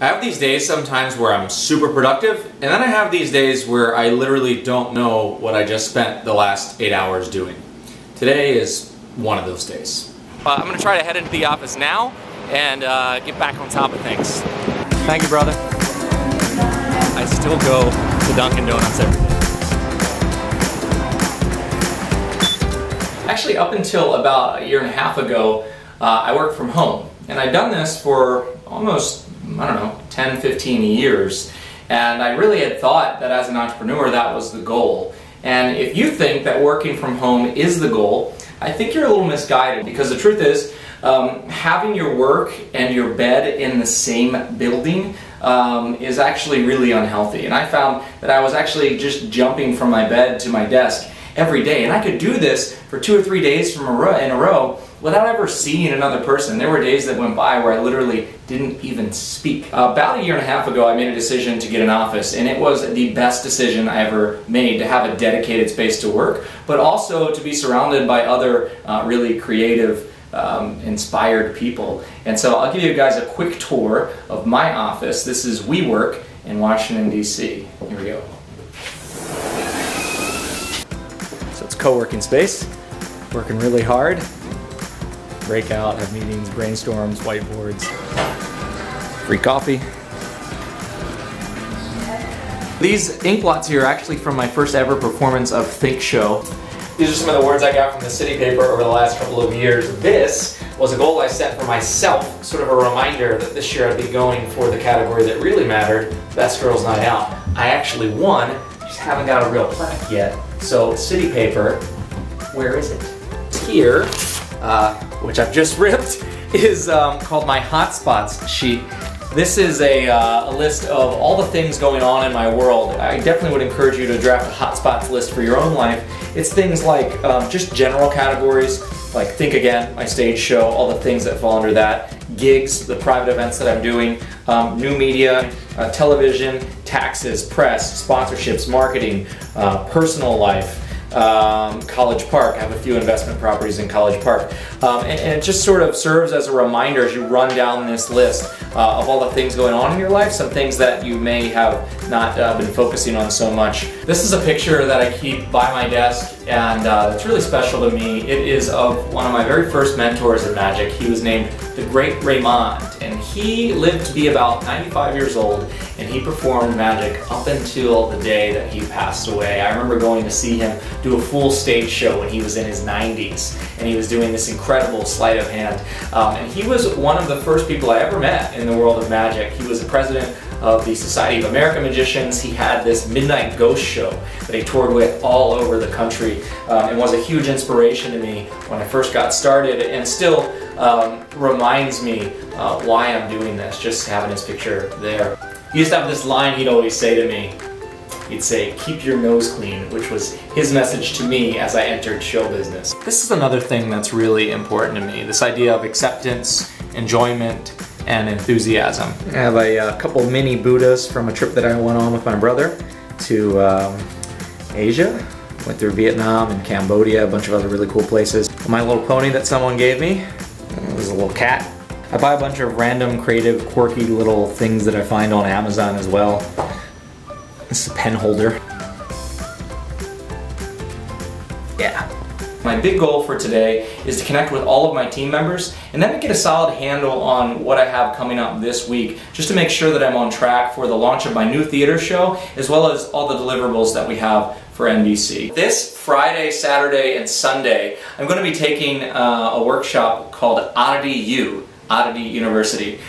I have these days sometimes where I'm super productive, and then I have these days where I literally don't know what I just spent the last 8 hours doing. Today is one of those days. I'm gonna try to head into the office now and get back on top of things. Thank you, brother. I still go to Dunkin' Donuts every day. Actually, up until about a year and a half ago, I worked from home. And I'd done this for almost, 10, 15 years. And I really had thought that as an entrepreneur, that was the goal. And if you think that working from home is the goal, I think you're a little misguided, because the truth is, having your work and your bed in the same building is actually really unhealthy. And I found that I was actually just jumping from my bed to my desk every day. And I could do this for 2 or 3 days in a row without ever seeing another person. There were days that went by where I literally didn't even speak. About a year and a half ago, I made a decision to get an office, and it was the best decision I ever made, to have a dedicated space to work, but also to be surrounded by other really creative, inspired people. And so I'll give you guys a quick tour of my office. This is WeWork in Washington, D.C. Here we go. So it's co-working space, working really hard. Breakout, have meetings, brainstorms, whiteboards, free coffee. These ink blots here are actually from my first ever performance of Think Show. These are some of the words I got from the city paper over the last couple of years. This was a goal I set for myself, sort of a reminder that this year I'd be going for the category that really mattered, Best Girls Night Out. I actually won, just haven't got a real plaque yet. So city paper, where is it? It's here. Which I've just ripped, is called my hotspots sheet. This is a list of all the things going on in my world. I definitely would encourage you to draft a hotspots list for your own life. It's things like just general categories, like Think Again, my stage show, all the things that fall under that, gigs, the private events that I'm doing, new media, television, taxes, press, sponsorships, marketing, personal life, College Park. I have a few investment properties in College Park. And it just sort of serves as a reminder as you run down this list of all the things going on in your life, some things that you may have not been focusing on so much. This is a picture that I keep by my desk, and it's really special to me. It is of one of my very first mentors in magic. He was named the Great Raymond, and he lived to be about 95 years old, and he performed magic up until the day that he passed away. I remember going to see him do a full stage show when he was in his 90s, and he was doing this incredible sleight of hand. And he was one of the first people I ever met in the world of magic. He was the president of the Society of American Magicians. He had this midnight ghost show that he toured with all over the country, and was a huge inspiration to me when I first got started, and still reminds me why I'm doing this, just having his picture there. He used to have this line he'd always say to me. He'd say, "Keep your nose clean," which was his message to me as I entered show business. This is another thing that's really important to me, this idea of acceptance, enjoyment, and enthusiasm. I have a couple mini Buddhas from a trip that I went on with my brother to Asia. Went through Vietnam and Cambodia, a bunch of other really cool places. My little pony that someone gave me, it was a little cat. I buy a bunch of random, creative, quirky little things that I find on Amazon as well. This is a pen holder. Yeah. My big goal for today is to connect with all of my team members and then to get a solid handle on what I have coming up this week, just to make sure that I'm on track for the launch of my new theater show, as well as all the deliverables that we have for NBC. This Friday, Saturday, and Sunday, I'm going to be taking a workshop called Oddity University,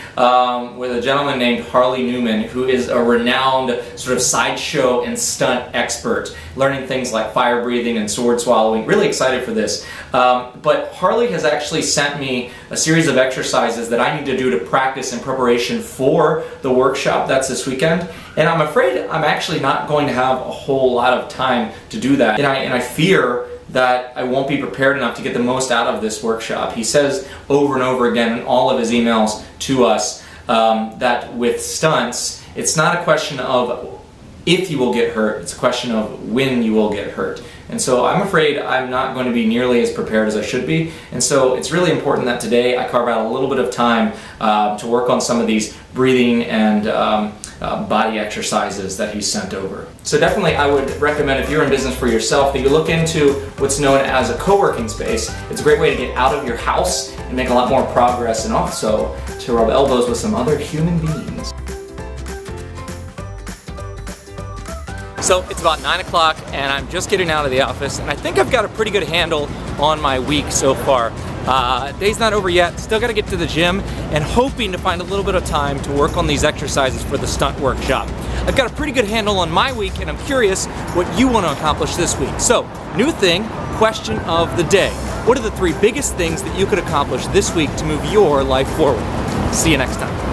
with a gentleman named Harley Newman, who is a renowned sort of sideshow and stunt expert, learning things like fire breathing and sword swallowing. Really excited for this. But Harley has actually sent me a series of exercises that I need to do to practice in preparation for the workshop that's this weekend. And I'm afraid I'm actually not going to have a whole lot of time to do that. And I fear that I won't be prepared enough to get the most out of this workshop. He says over and over again in all of his emails to us that with stunts, it's not a question of if you will get hurt, it's a question of when you will get hurt. And so I'm afraid I'm not going to be nearly as prepared as I should be. And so it's really important that today I carve out a little bit of time to work on some of these breathing and body exercises that he's sent over. So definitely I would recommend, if you're in business for yourself, that you look into what's known as a co-working space. It's a great way to get out of your house and make a lot more progress, and also to rub elbows with some other human beings. So it's about 9 o'clock and I'm just getting out of the office, and I think I've got a pretty good handle on my week so far. Day's not over yet, still gotta get to the gym, and hoping to find a little bit of time to work on these exercises for the stunt workshop. I've got a pretty good handle on my week, and I'm curious what you want to accomplish this week. So, new thing, question of the day. What are the 3 biggest things that you could accomplish this week to move your life forward? See you next time.